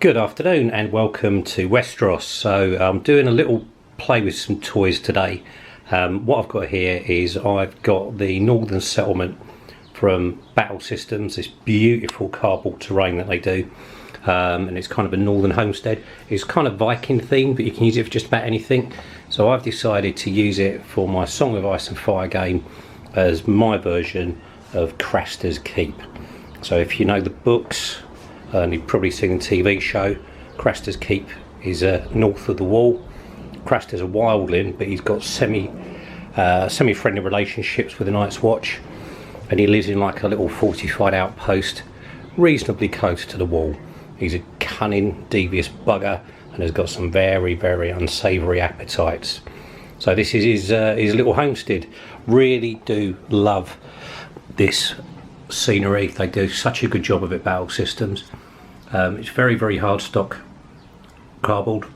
Good afternoon and welcome to Westeros. So I'm doing a little play with some toys today. What I've got here is I've got the Northern Settlement from Battle Systems, this beautiful cardboard terrain that they do, and it's kind of a northern homestead. It's kind of Viking themed, but you can use it for just about anything. So I've decided to use it for my Song of Ice and Fire game as my version of Crasters Keep. So if you know the books, and you've probably seen the TV show, Crasters Keep is north of the wall. Crasters a wildling, but he's got semi-friendly relationships with the Night's Watch, and he lives in like a little fortified outpost reasonably close to the wall. He's a cunning, devious bugger and has got some very, very unsavoury appetites. So this is his little homestead. Really do love this scenery. They do such a good job of it, Battle Systems. It's very, very hard stock cardboard.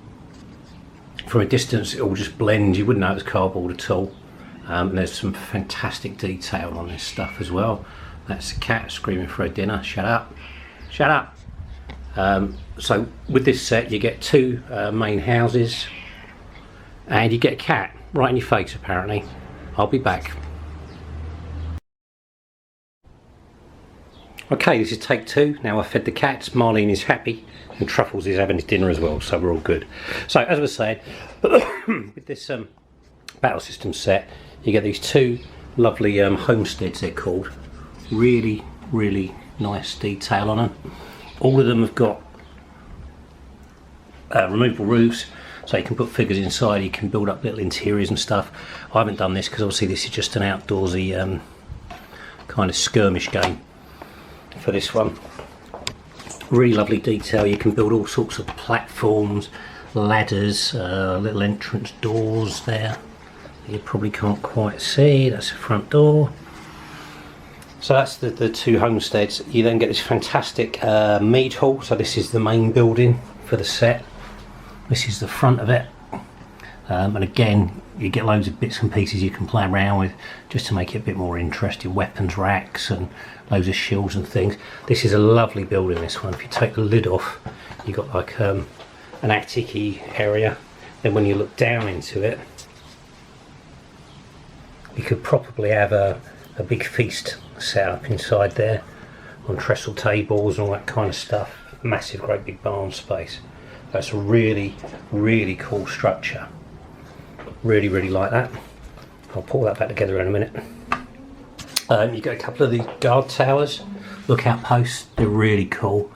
From a distance it all just blends, you wouldn't know it's cardboard at all. And there's some fantastic detail on this stuff as well. That's the cat screaming for a dinner. Shut up, shut up. So with this set you get two main houses and you get a cat right in your face apparently. I'll be back. Okay, this is take two. Now I've fed the cats, Marlene is happy, and Truffles is having his dinner as well, so we're all good. So as I was saying, with this Battle System set, you get these two lovely homesteads, they're called. Really, really nice detail on them. All of them have got removable roofs, so you can put figures inside, you can build up little interiors and stuff. I haven't done this because obviously this is just an outdoorsy kind of skirmish game. For this one, really lovely detail. You can build all sorts of platforms, ladders, little entrance doors there you probably can't quite see. That's the front door. So that's the two homesteads. You then get this fantastic mead hall. So this is the main building for the set. This is the front of it, and again you get loads of bits and pieces you can play around with just to make it a bit more interesting. Weapons racks and loads of shields and things. This is a lovely building, this one. If you take the lid off, you've got like an attic-y area. Then when you look down into it, you could probably have a big feast set up inside there on trestle tables and all that kind of stuff. Massive, great big barn space. That's a really, really cool structure. Really, really like that. I'll pull that back together in a minute. You get a couple of the guard towers, lookout posts. They're really cool.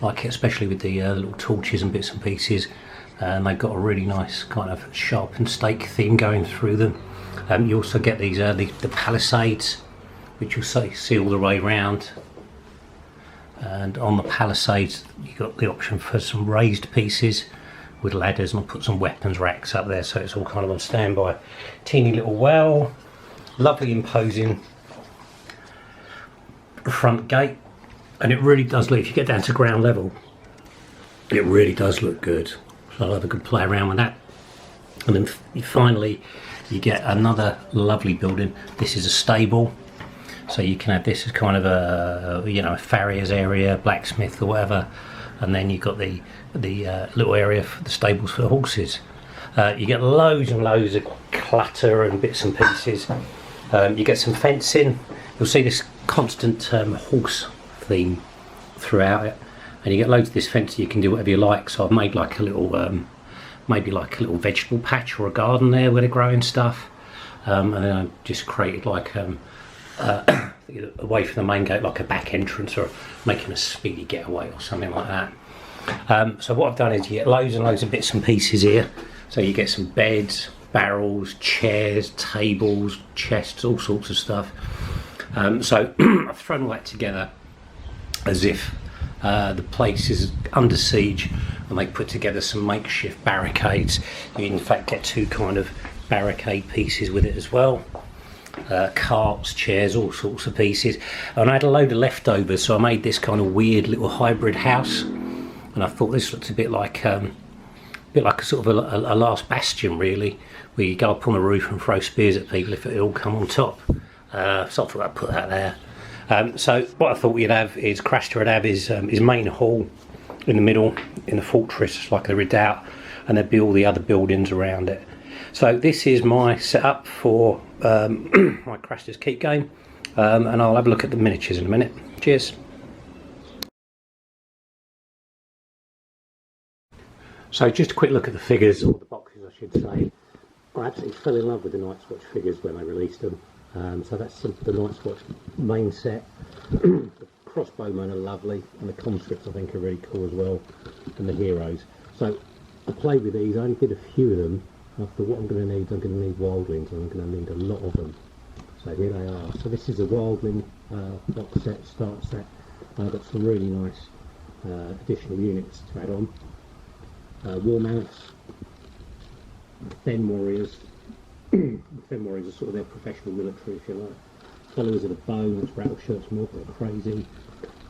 Like it, especially with the little torches and bits and pieces. They've got a really nice kind of sharpened stake theme going through them. You also get these the palisades, which you'll see all the way around. And on the palisades, you've got the option for some raised pieces with ladders, and I'll put some weapons racks up there so it's all kind of on standby. Teeny little well, lovely imposing front gate, and it really does look, if you get down to ground level, it really does look good. So I'll have a good play around with that. And then finally you get another lovely building. This is a stable, so you can have this as kind of a, you know, a farrier's area, blacksmith or whatever. And then you've got the little area for the stables for the horses. You get loads and loads of clutter and bits and pieces. You get some fencing. You'll see this constant horse theme throughout it, and you get loads of this fencing. You can do whatever you like. So I've made like a little, maybe like a little vegetable patch or a garden there where they're growing stuff, and then I've just created like away from the main gate, like a back entrance, or making a speedy getaway or something like that. So what I've done is you get loads and loads of bits and pieces here. So you get some beds, barrels, chairs, tables, chests, all sorts of stuff. So I've thrown all that together as if the place is under siege, and they put together some makeshift barricades. You in fact get two kind of barricade pieces with it as well. Carts, chairs, all sorts of pieces. And I had a load of leftovers, so I made this kind of weird little hybrid house, and I thought this looked a bit like a sort of a last bastion really, where you go up on the roof and throw spears at people if it all come on top. So I thought I'd put that there. So what I thought you'd have is Craster would have his main hall, in the middle in the fortress like a redoubt, and there'd be all the other buildings around it. So this is my setup for my Crasters Keep game, and I'll have a look at the miniatures in a minute. Cheers. So just a quick look at the figures, or the boxes I should say. I absolutely fell in love with the Night's Watch figures when they released them. So that's the Night's Watch main set. The crossbowmen are lovely, and the conscripts I think are really cool as well, and the heroes. So I played with these, I only did a few of them. I thought what I'm going to need wildlings, and I'm going to need a lot of them. So here they are. So this is a wildling box set, start set. I've got some really nice additional units to add on. War mounts, Fen warriors. Fen warriors are sort of their professional military, if you like. Followers of the bow, that's rattle shirts, more crazy.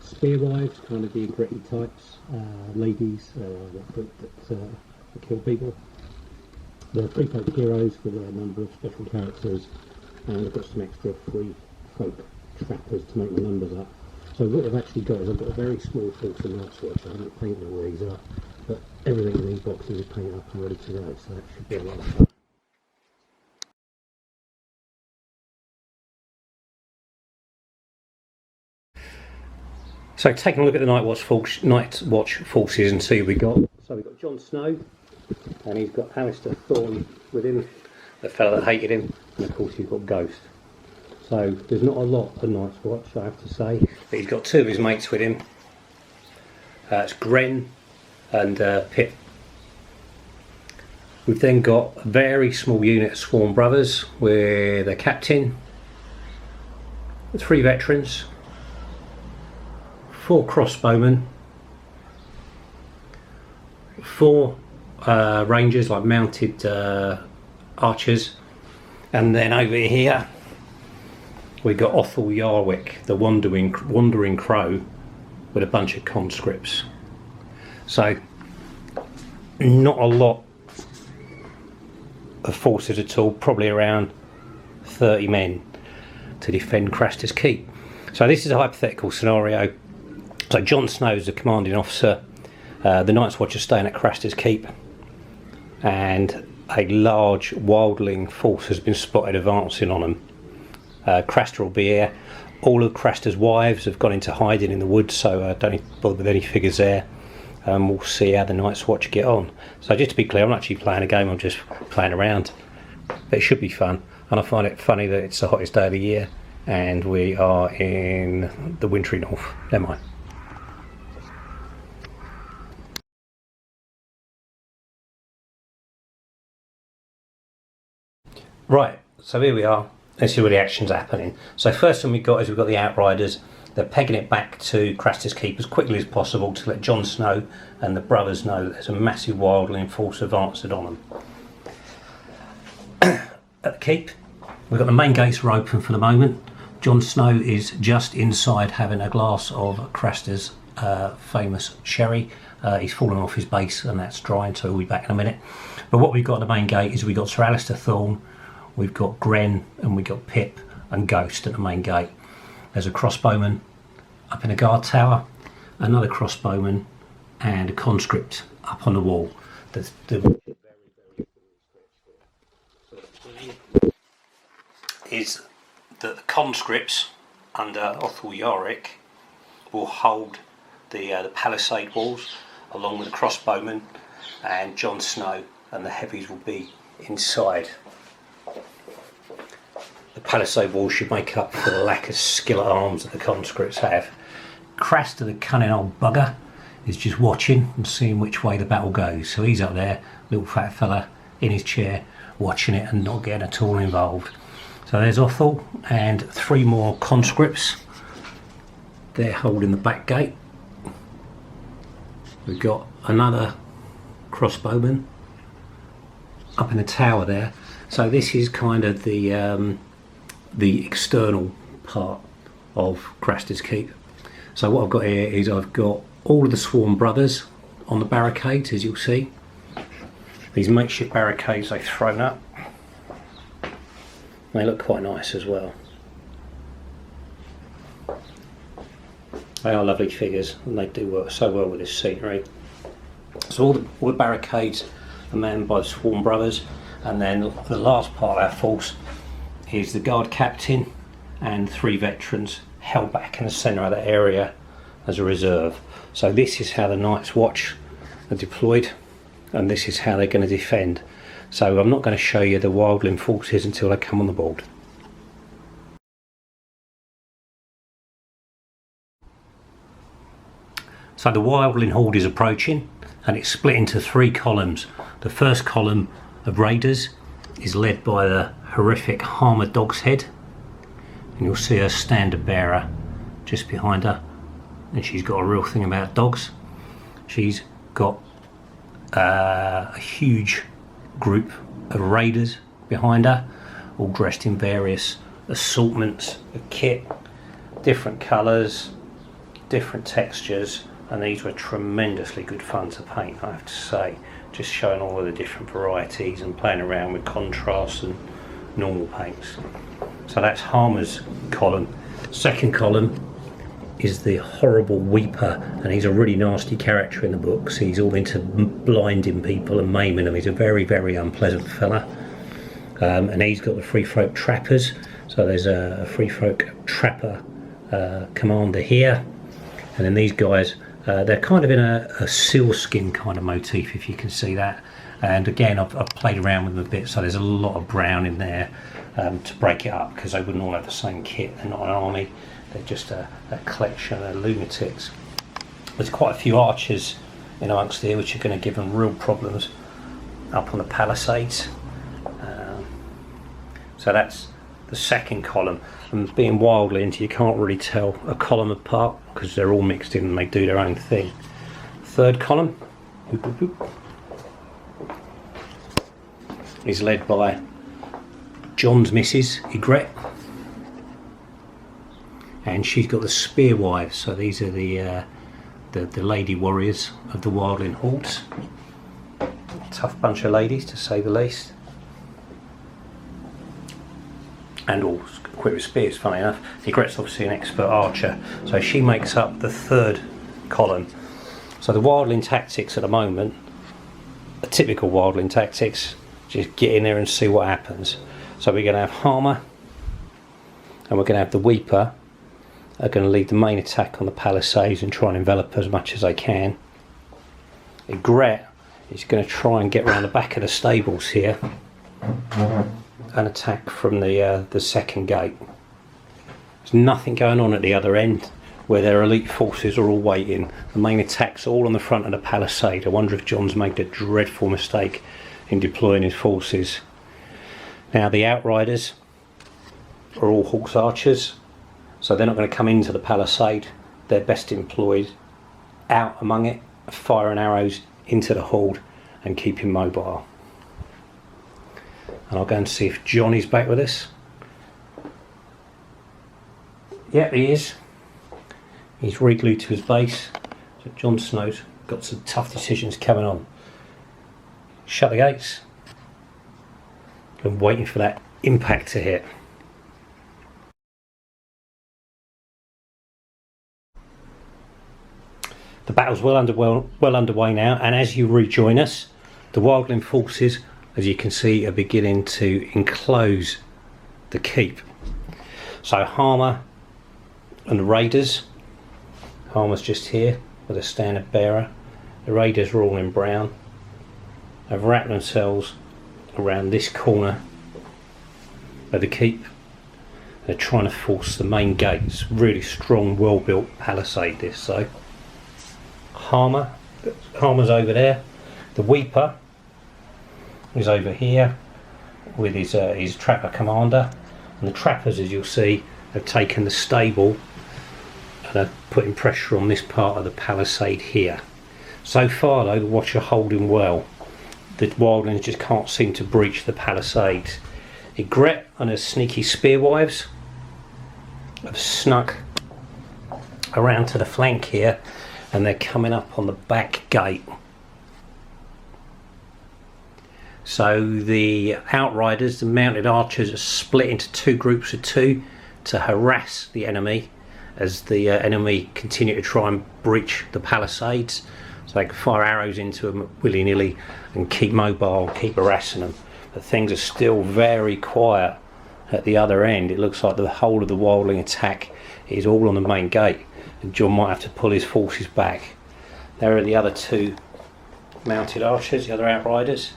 Spear wives, kind of the gritty types. Ladies that kill people. The free folk heroes with a number of special characters, and I've got some extra free folk trappers to make the numbers up. So what I've actually got is I've got a very small force of Night's Watch. I haven't painted all these up, but everything in these boxes is painted up and ready to go, so that should be a lot of fun. So taking a look at the Night Watch forces and see who we got. So we've got Jon Snow, and he's got Alistair Thorne with him, the fella that hated him, and of course he's got Ghost. So there's not a lot of Night's Watch, I have to say, but he's got two of his mates with him. It's Gren and Pip. We've then got a very small unit of Sworn Brothers with a captain, 3 veterans, 4 crossbowmen, 4 rangers, like mounted archers, and then over here we got Othel Yarwick, the wandering crow, with a bunch of conscripts. So not a lot of forces at all, probably around 30 men to defend Crasters Keep. So this is a hypothetical scenario. So Jon Snow is the commanding officer, the Night's Watch are staying at Crasters Keep, and a large wildling force has been spotted advancing on them. Craster will be here. All of Craster's wives have gone into hiding in the woods, so don't need to bother with any figures there. We'll see how the Night's Watch get on. So just to be clear, I'm not actually playing a game, I'm just playing around. But it should be fun, and I find it funny that it's the hottest day of the year and we are in the wintry north. Never mind. Right, so here we are. Let's see where the action's happening. So first thing we've got the Outriders. They're pegging it back to Crasters Keep as quickly as possible to let Jon Snow and the brothers know that there's a massive wildling force advanced on them. At the keep, we've got the main gates are open for the moment. Jon Snow is just inside having a glass of Craster's famous sherry. He's fallen off his base and that's drying, so we'll be back in a minute. But what we've got at the main gate is we've got Sir Alistair Thorne, we've got Gren, and we've got Pip and Ghost at the main gate. There's a crossbowman up in a guard tower, another crossbowman, and a conscript up on the wall. Is that the conscripts under Othel Yarwick will hold the palisade walls along with the crossbowmen, and Jon Snow and the heavies will be inside. The palisade wall should make up for the lack of skill at arms that the conscripts have. Craster, the cunning old bugger, is just watching and seeing which way the battle goes. So he's up there, little fat fella in his chair, watching it and not getting at all involved. So there's Othel and 3 more conscripts. They're holding the back gate. We've got another crossbowman up in the tower there. So this is kind of the external part of Crasters Keep. So what I've got here is I've got all of the Sworn Brothers on the barricades, as you'll see. These makeshift barricades they've thrown up. They look quite nice as well. They are lovely figures and they do work so well with this scenery. So all the barricades are manned by the Sworn Brothers, and then the last part of our force is the guard captain and 3 veterans held back in the centre of the area as a reserve. So this is how the Night's Watch are deployed, and this is how they're going to defend. So I'm not going to show you the wildling forces until they come on the board. So the wildling horde is approaching, and it's split into 3 columns. The first column of raiders is led by the horrific Harmer Dog's Head, and you'll see her standard bearer just behind her, and she's got a real thing about dogs. She's got a huge group of raiders behind her, all dressed in various assortments of kit, different colours, different textures, and these were tremendously good fun to paint, I have to say, just showing all of the different varieties and playing around with contrasts and normal paints. So that's Harmer's column. Second column is the horrible Weeper, and he's a really nasty character in the books. He's all into blinding people and maiming them. He's a very, very unpleasant fella. And he's got the Free Folk Trappers. So there's a Free Folk Trapper commander here, and then these guys, they're kind of in a sealskin kind of motif, if you can see that. And again, I've played around with them a bit, so there's a lot of brown in there to break it up, because they wouldn't all have the same kit. They're not an army, they're just a collection of lunatics. There's quite a few archers in amongst here, which are going to give them real problems up on the palisades. So that's the second column. And being wildlings, you can't really tell a column apart because they're all mixed in and they do their own thing. Third column is led by John's missus, Ygritte, and she's got the spear wives. So these are the lady warriors of the wildling hordes. Tough bunch of ladies, to say the least, and all equipped with spears, funny enough. Ygritte's obviously an expert archer, so she makes up the third column. So the wildling tactics at the moment, a typical wildling tactics, just get in there and see what happens. So we're going to have Harmer, and we're going to have the Weeper, are going to lead the main attack on the palisades and try and envelop as much as they can. Ygritte is going to try and get around the back of the stables here and attack from the second gate. There's nothing going on at the other end where their elite forces are all waiting. The main attack's all on the front of the palisade. I wonder if John's made a dreadful mistake in deploying his forces. Now the outriders are all horse archers, so they're not going to come into the palisade. They're best employed out among it, firing arrows into the horde and keeping mobile. And I'll go and see if John is back with us. Yep, he is. He's re-glued to his base. So Jon Snow's got some tough decisions coming on. Shut the gates. I'm waiting for that impact to hit. The battle's well underway now, and as you rejoin us, the wildling forces, as you can see, are beginning to enclose the keep. So Harmer and the raiders, Harmer's just here with a standard bearer. The raiders are all in brown. They've wrapped themselves around this corner of the keep. They're trying to force the main gates. Really strong, well-built palisade this. So Harmer's over there. The Weeper is over here with his trapper commander, and the trappers, as you'll see, have taken the stable and are putting pressure on this part of the palisade here. So far though, the Watch are holding well. The wildlings just can't seem to breach the palisades. Ygritte and her sneaky spearwives have snuck around to the flank here, and they're coming up on the back gate. So the outriders, the mounted archers, are split into 2 groups of 2 to harass the enemy, as the enemy continue to try and breach the palisades, so they can fire arrows into them willy-nilly and keep mobile, keep harassing them. But things are still very quiet at the other end. It looks like the whole of the wildling attack is all on the main gate, and John might have to pull his forces back. There are the other two mounted archers, the other outriders,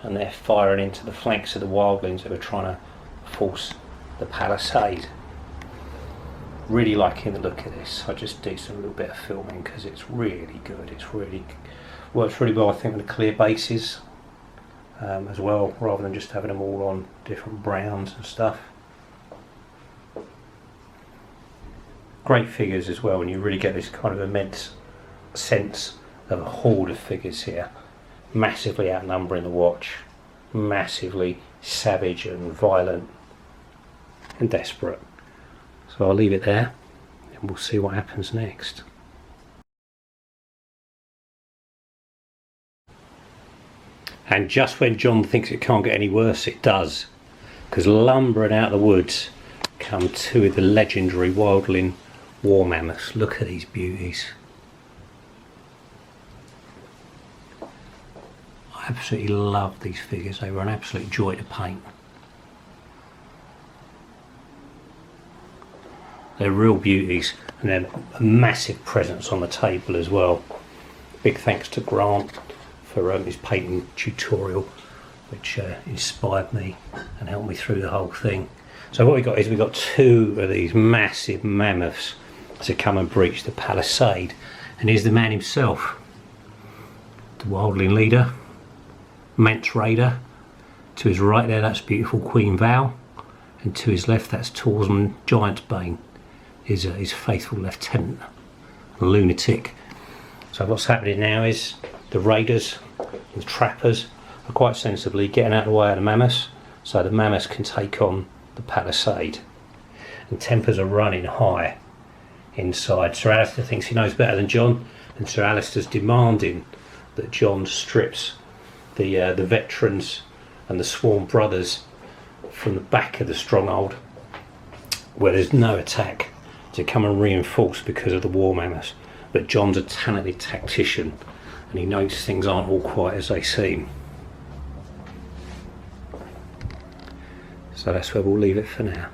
and they're firing into the flanks of the wildlings that are trying to force the palisade. Really liking the look of this. I just do some little bit of filming because it's really good. It's really works really well, I think, with the clear bases as well, rather than just having them all on different browns and stuff. Great figures as well, and you really get this kind of immense sense of a horde of figures here, massively outnumbering the watch, massively savage and violent and desperate. So I'll leave it there and we'll see what happens next. And just when John thinks it can't get any worse, it does, because lumbering out of the woods come two of the legendary wildling war mammoths. Look at these beauties. I absolutely love these figures. They were an absolute joy to paint. They're real beauties, and they're a massive presence on the table as well. Big thanks to Grant for his painting tutorial, which inspired me and helped me through the whole thing. So what we got is, we got two of these massive mammoths to come and breach the palisade, and here's the man himself, the wildling leader, Mance Raider. To his right there, that's beautiful Queen Val, and to his left, that's Torsman Giantsbane, his faithful lieutenant, a lunatic. So what's happening now is the raiders, the trappers, are quite sensibly getting out of the way of the mammoths, so the mammoths can take on the palisade. And tempers are running high inside. Sir Alistair thinks he knows better than John, and Sir Alistair's demanding that John strips the veterans and the sworn brothers from the back of the stronghold, where there's no attack, to come and reinforce because of the war mammoths. But John's a talented tactician, and he knows things aren't all quite as they seem. So that's where we'll leave it for now.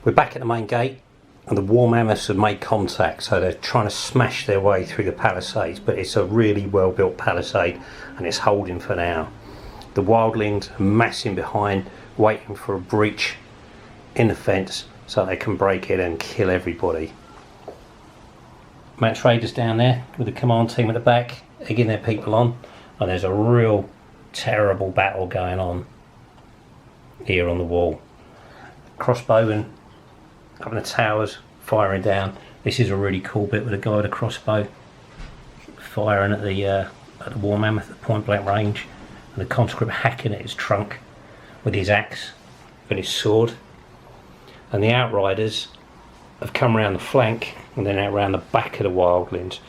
We're back at the main gate, and the war mammoths have made contact, so they're trying to smash their way through the palisades, but it's a really well built palisade and it's holding for now. The wildlings are massing behind, waiting for a breach in the fence so they can break in and kill everybody. Mance Raider's down there with the command team at the back, egging their people on, and there's a real terrible battle going on here on the wall. Crossbowmen up in the towers, firing down. This is a really cool bit with a guy with a crossbow firing at the war mammoth at point blank range, and the conscript hacking at his trunk with his axe and his sword. And the outriders have come around the flank and then out around the back of the wildlings,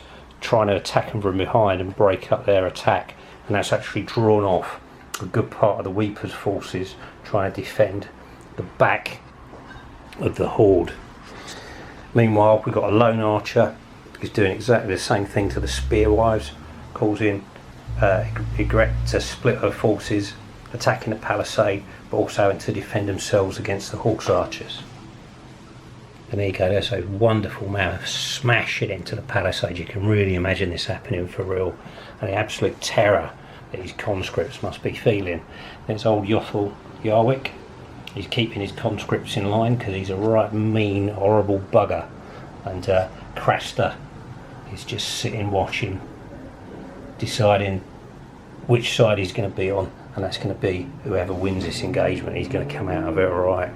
trying to attack them from behind and break up their attack, and that's actually drawn off a good part of the Weeper's forces trying to defend the back of the horde. Meanwhile, we've got a lone archer who's doing exactly the same thing to the spearwives, causing Ygritte to split her forces, attacking the palisade, but also having to defend themselves against the horse archers. And there you go, there's those wonderful mammoths smashing into the palisade. You can really imagine this happening for real, and the absolute terror that these conscripts must be feeling. There's old Yothel Yarwick. He's keeping his conscripts in line because he's a right mean, horrible bugger. And Craster is just sitting watching, deciding which side he's going to be on, and that's going to be whoever wins this engagement. He's going to come out of it alright.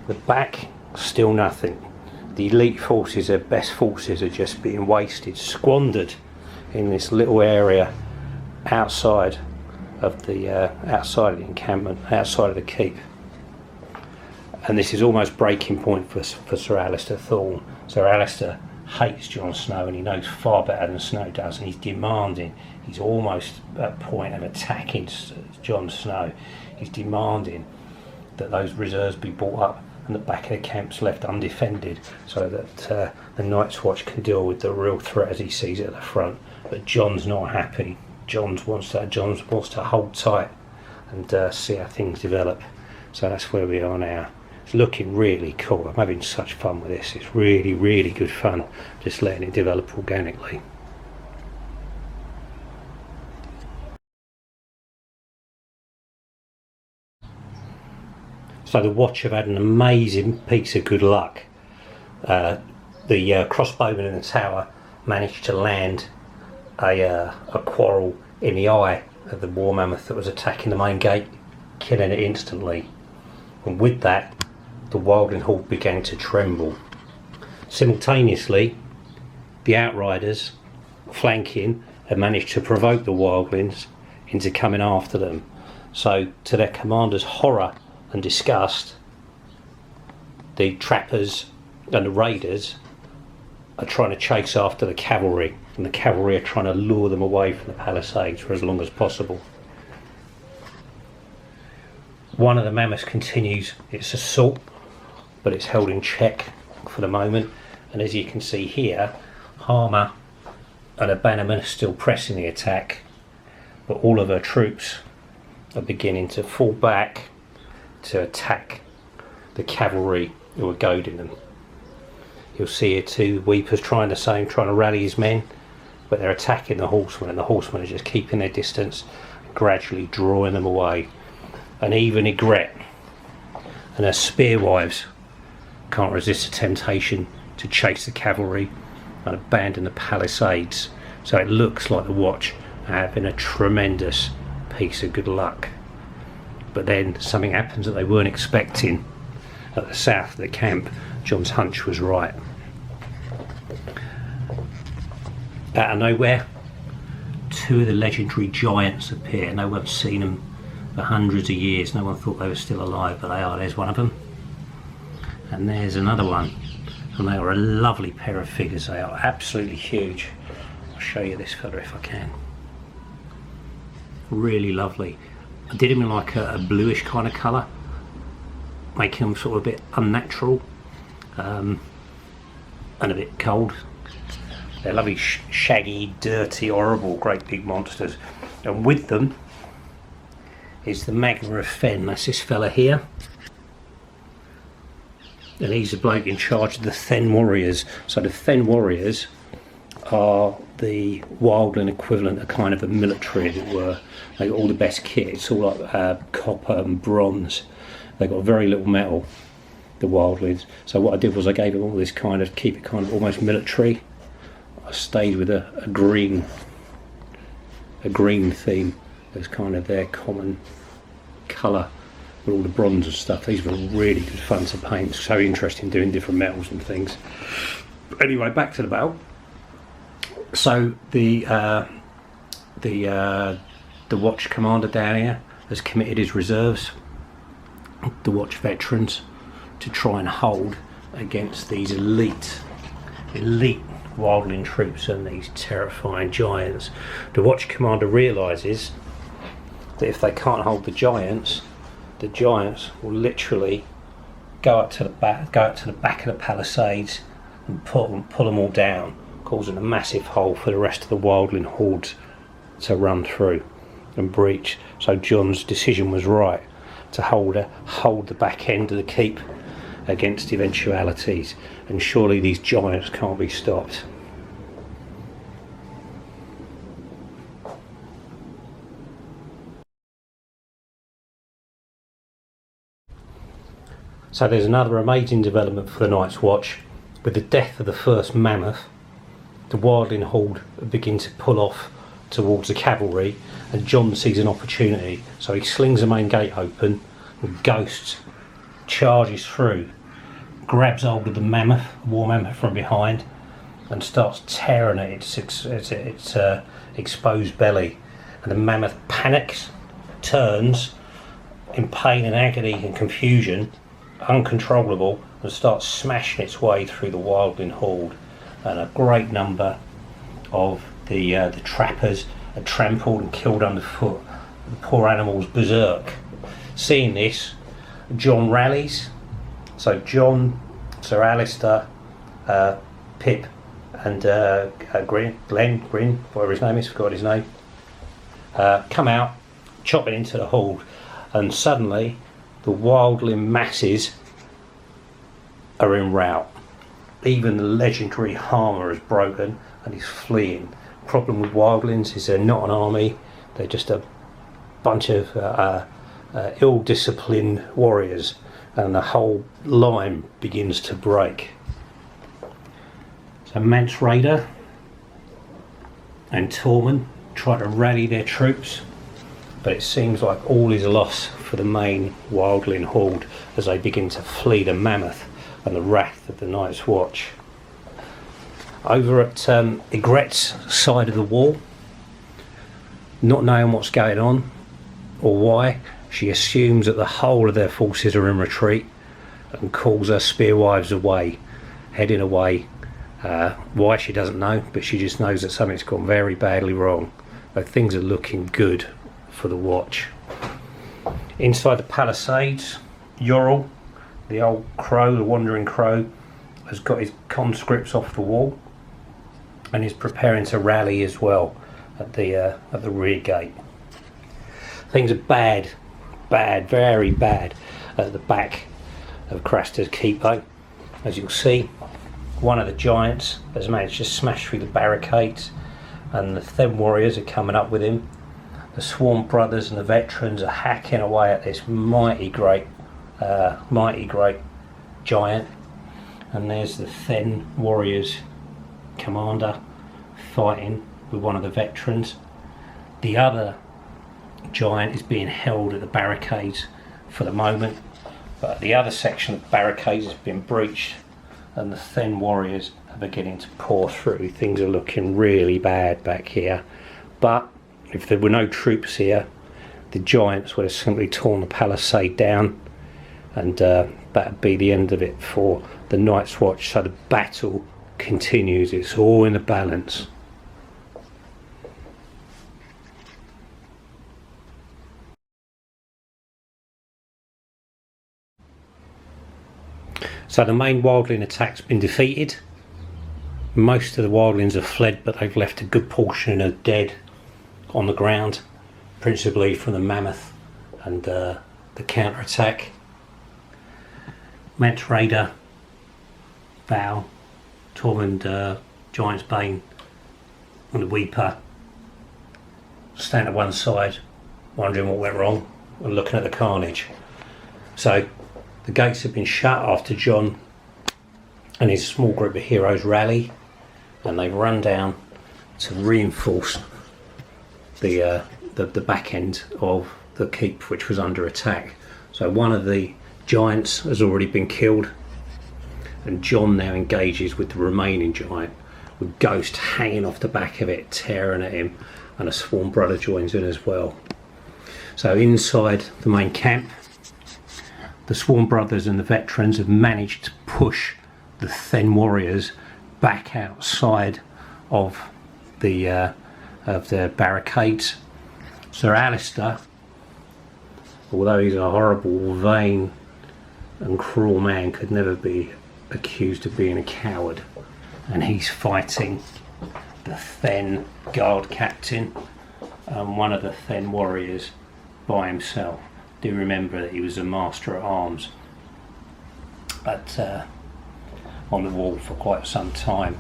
The back, still nothing. The elite forces, their best forces, are just being wasted, squandered in this little area outside of the encampment, outside of the keep. And this is almost breaking point for Sir Alistair Thorne. Sir Alistair hates Jon Snow, and he knows far better than Snow does, and he's demanding, he's almost at point of attacking Jon Snow. is demanding that those reserves be brought up and the back of the camp's left undefended, so that the Night's Watch can deal with the real threat as he sees it at the front. But John's not happy. John wants to hold tight and see how things develop. So that's where we are now. It's looking really cool. I'm having such fun with this. It's really, really good fun just letting it develop organically. So the watch have had an amazing piece of good luck. The crossbowman in the tower managed to land a quarrel in the eye of the war mammoth that was attacking the main gate, killing it instantly. And with that, the wildling horde began to tremble. Simultaneously, the outriders flanking had managed to provoke the wildlings into coming after them. So to their commander's horror and disgust, the trappers and the raiders are trying to chase after the cavalry, and the cavalry are trying to lure them away from the palisades for as long as possible. One of the mammoths continues its assault, but it's held in check for the moment, and as you can see here, Harmer and a bannerman are still pressing the attack, but all of her troops are beginning to fall back to attack the cavalry who are goading them. You'll see here too, Weeper's trying the same, trying to rally his men, but they're attacking the horsemen, and the horsemen are just keeping their distance, gradually drawing them away. And even Ygritte and her spearwives can't resist the temptation to chase the cavalry and abandon the palisades. So it looks like the watch are having a tremendous piece of good luck. But then something happens that they weren't expecting. At the south of the camp, John's hunch was right. Out of nowhere, two of the legendary giants appear. No one's seen them for hundreds of years. No one thought they were still alive, but they are. There's one of them, and there's another one, and they are a lovely pair of figures. They are absolutely huge. I'll show you this fella if I can. Really lovely. I did them in like a bluish kind of colour, making them sort of a bit unnatural and a bit cold. They're lovely, shaggy, dirty, horrible, great big monsters. And with them is the Magma of Fen. That's this fella here. And he's the bloke in charge of the Fen Warriors. So the Fen Warriors are the wildling equivalent of kind of a military, as it were. They got all the best kit. It's all like copper and bronze. They got very little metal, the wildlings. So what I did was I gave them all this kind of, keep it kind of almost military. I stayed with a green theme as kind of their common colour with all the bronze and stuff. These were really good fun to paint. So interesting doing different metals and things. Anyway, back to the battle. So the watch commander down here has committed his reserves, the watch veterans, to try and hold against these elite wildling troops and these terrifying giants. The watch commander realises that if they can't hold the giants will literally go up to the back of the palisades and pull them all down, causing a massive hole for the rest of the wildling hordes to run through and breach. So John's decision was right, to hold the back end of the keep against eventualities, and surely these giants can't be stopped. So there's another amazing development for the Night's Watch. With the death of the first mammoth, the wildling horde begin to pull off towards the cavalry, and John sees an opportunity, so he slings the main gate open and Ghost charges through, grabs hold of the mammoth, war mammoth, from behind and starts tearing at its exposed belly, and the mammoth panics, turns in pain and agony and confusion, uncontrollable, and starts smashing its way through the wildling horde. And a great number of the trappers are trampled and killed underfoot. The poor animals berserk. Seeing this, John rallies. So John, Sir Alistair, Pip and Glenn, whatever his name is, forgot his name, come out, chopping into the horde, and suddenly the wildling masses are en route. Even the legendary Harmer is broken and he's fleeing. Problem with wildlings is they're not an army, they're just a bunch of ill-disciplined warriors, and the whole line begins to break. So Mance Rayder and Tormund try to rally their troops, but it seems like all is lost for the main wildling horde as they begin to flee the mammoth and the wrath of the Night's Watch. Over at Ygritte's side of the wall, not knowing what's going on or why, she assumes that the whole of their forces are in retreat and calls her spearwives away, heading away. Why, she doesn't know, but she just knows that something's gone very badly wrong. But things are looking good for the Watch. Inside the palisades, Yorl, the old crow, the wandering crow, has got his conscripts off the wall and is preparing to rally as well at the rear gate. Things are bad, very bad at the back of Crasters Keep though. As you'll see, one of the giants has managed to smash through the barricades and the Them warriors are coming up with him. The Swarm brothers and the veterans are hacking away at this mighty great giant, and there's the Them warriors commander fighting with one of the veterans. The other giant is being held at the barricades for the moment, but the other section of the barricades has been breached and the Them warriors are beginning to pour through. Things are looking really bad back here, but if there were no troops here, the giants would have simply torn the palisade down, and that'd be the end of it for the Night's Watch. So the battle continues, it's all in the balance. So the main wildling attack's been defeated. Most of the wildlings have fled, but they've left a good portion of dead on the ground, principally from the mammoth and the counter-attack. Mance Rayder, Val, Tormund, Giant's Bane and the Weeper stand at one side, wondering what went wrong and looking at the carnage. So the gates have been shut after John and his small group of heroes rally, and they've run down to reinforce the back end of the keep, which was under attack. So one of the giants has already been killed, and John now engages with the remaining giant, with Ghost hanging off the back of it, tearing at him, and a Swarm brother joins in as well. So inside the main camp, the Swarm brothers and the veterans have managed to push the Them warriors back outside of the barricades. Sir Alistair, although he's a horrible, vain and cruel man, could never be accused of being a coward, and he's fighting the Them guard captain and one of the Them warriors by himself. Do remember that he was a master at arms on the wall for quite some time.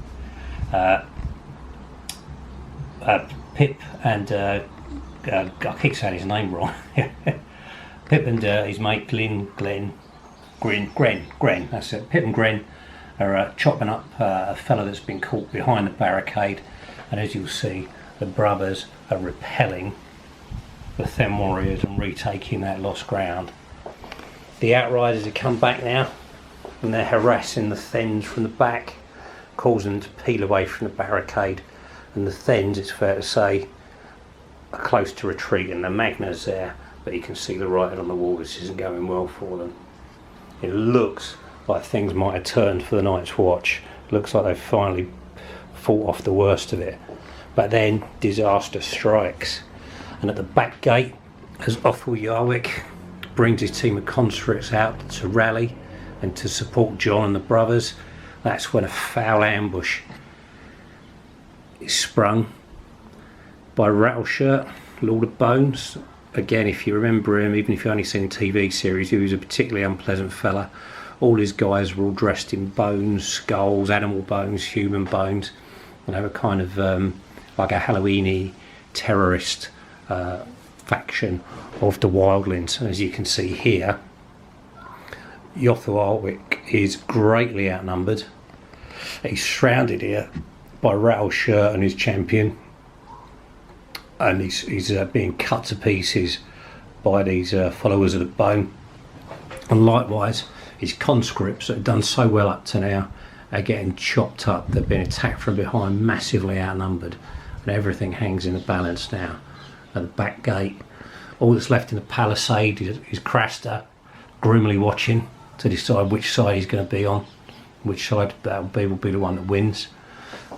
Pip and I keep saying his name wrong. Pip and his mate Gren, that's it. Pip and Gren are chopping up a fellow that's been caught behind the barricade, and as you'll see, the brothers are repelling the Them warriors and retaking that lost ground. The Outriders have come back now, and they're harassing the Thems from the back, causing them to peel away from the barricade, and the Thems, it's fair to say, are close to retreating. The Magna's there, but you can see the writing on the wall. This isn't going well for them. It looks like things might have turned for the Night's Watch. It looks like they've finally fought off the worst of it. But then disaster strikes, and at the back gate, as Othel Yarwick brings his team of conscripts out to rally and to support John and the brothers. That's when a foul ambush is sprung by Rattleshirt, Lord of Bones. Again, if you remember him, even if you've only seen the TV series, he was a particularly unpleasant fella. All his guys were all dressed in bones, skulls, animal bones, human bones, and they were kind of like a Halloween-y terrorist faction of the wildlings. And as you can see here, Yothu is greatly outnumbered. He's surrounded here by Rattleshirt and his champion, and he's being cut to pieces by these followers of the bone. And likewise, his conscripts that have done so well up to now are getting chopped up. They've been attacked from behind, massively outnumbered, and everything hangs in the balance now at the back gate. All that's left in the palisade is Craster, grimly watching to decide which side he's going to be on, which side will be the one that wins.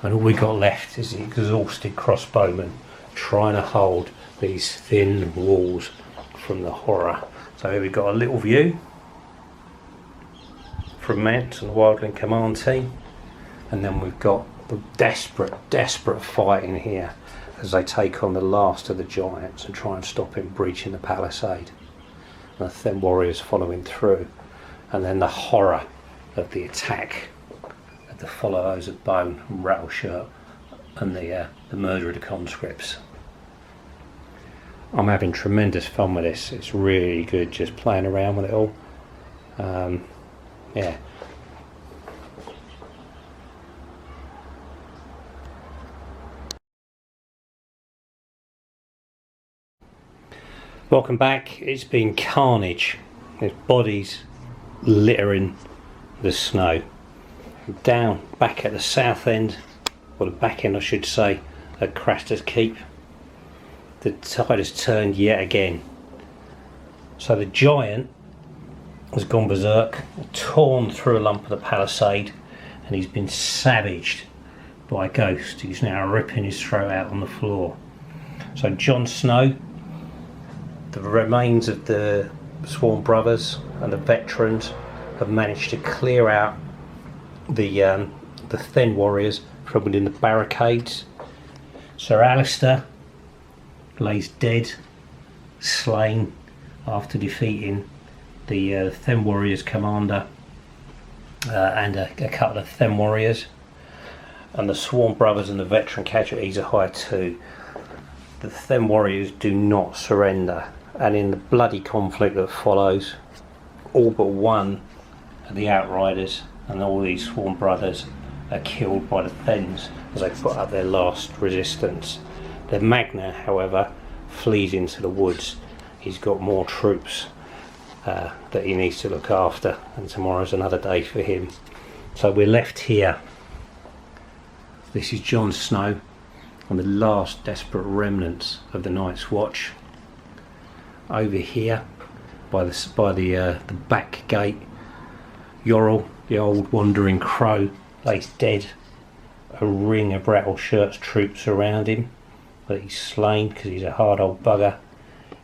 And all we got left is the exhausted crossbowmen trying to hold these thin walls from the horror. So here we've got a little view from Mance and the Wildling Command team, and then we've got the desperate fighting here as they take on the last of the giants and try and stop him breaching the palisade, and the Thin Warriors following through, and then the horror of the attack of the followers of Bone and Rattleshirt and the murder of the conscripts. I'm having tremendous fun with this. It's really good just playing around with it all. Yeah. Welcome back. It's been carnage. There's bodies littering the snow. Down back at the south end, or the back end I should say, at Crasters Keep, the tide has turned yet again. So the giant has gone berserk, torn through a lump of the palisade, and he's been savaged by a ghost who's now ripping his throat out on the floor. So Jon Snow, the remains of the Sworn Brothers and the veterans have managed to clear out the Thin Warriors from within the barricades. Sir Alistair lays dead, slain after defeating the Thin Warriors commander and a couple of Thin Warriors, and the Sworn Brothers and the veteran casualties are high too. The Thin Warriors do not surrender, and in the bloody conflict that follows, all but one of the Outriders and all these Sworn Brothers are killed by the Thens as they put up their last resistance. The Magna, however, flees into the woods. He's got more troops that he needs to look after, and tomorrow's another day for him. So we're left here. This is Jon Snow and the last desperate remnants of the Night's Watch. Over here by the back gate, Yorrel, the old wandering crow, lays dead. A ring of Rattleshirt's troops around him, but he's slain because he's a hard old bugger.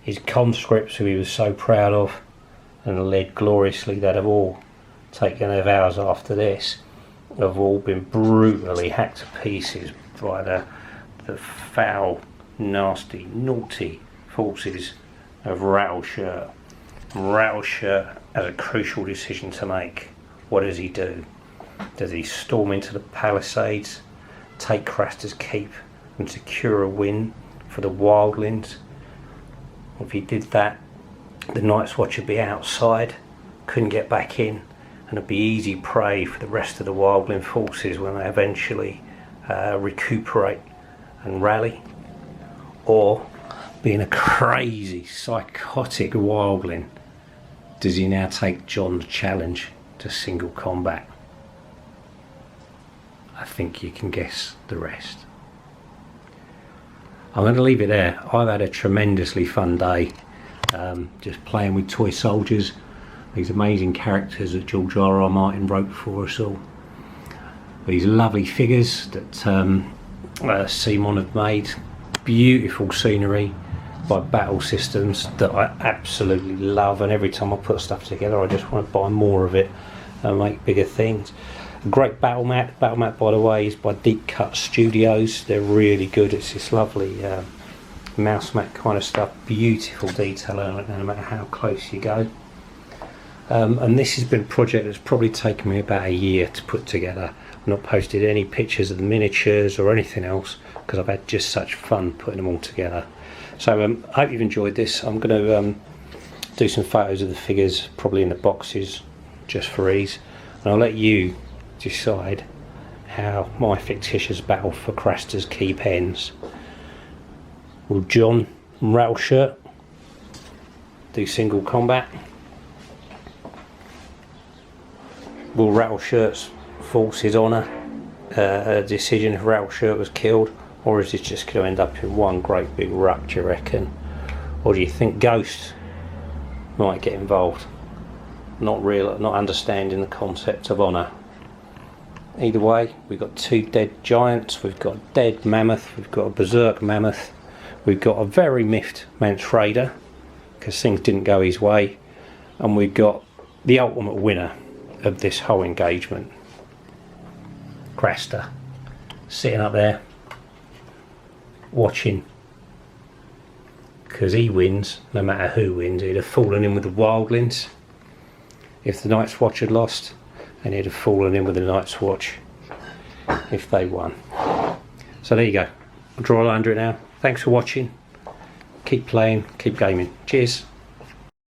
His conscripts, who he was so proud of and led gloriously, that have all taken their vows after this, have all been brutally hacked to pieces by the foul, nasty, naughty forces of Rattleshirt. Rattleshirt has a crucial decision to make. What does he do? Does he storm into the palisades, take Crasters Keep and secure a win for the wildlings? If he did that, the Night's Watch would be outside, couldn't get back in, and it'd be easy prey for the rest of the wildling forces when they eventually recuperate and rally. Or, being a crazy, psychotic wildling, does he now take Jon's challenge to single combat? I think you can guess the rest. I'm going to leave it there. I've had a tremendously fun day just playing with toy soldiers, these amazing characters that George R.R. Martin wrote for us all. These lovely figures that Simon have made, beautiful scenery, by Battle Systems that I absolutely love, and every time I put stuff together I just want to buy more of it and make bigger things. A great battle mat. Battle mat, by the way, is by Deep Cut Studios. They're really good. It's this lovely mouse mat kind of stuff, beautiful detail on it no matter how close you go. And this has been a project that's probably taken me about a year to put together. I've not posted any pictures of the miniatures or anything else because I've had just such fun putting them all together. So I hope you've enjoyed this. I'm going to do some photos of the figures, probably in the boxes, just for ease, and I'll let you decide how my fictitious battle for Crasters keep ends. Will John Rattleshirt do single combat? Will Rattleshirt's force his honour a decision if Rattleshirt was killed, or is it just going to end up in one great big ruck, do you reckon? Or do you think Ghost might get involved? Not understanding the concept of honour. Either way, we've got two dead giants, we've got a dead mammoth, we've got a berserk mammoth, we've got a very miffed Mance Raider because things didn't go his way, and we've got the ultimate winner of this whole engagement, Craster, sitting up there watching, because he wins no matter who wins. He'd have fallen in with the wildlings if the Night's Watch had lost, and he'd have fallen in with the Night's Watch if they won. So there you go, I'll draw a line under it now. Thanks for watching, keep playing, keep gaming, cheers.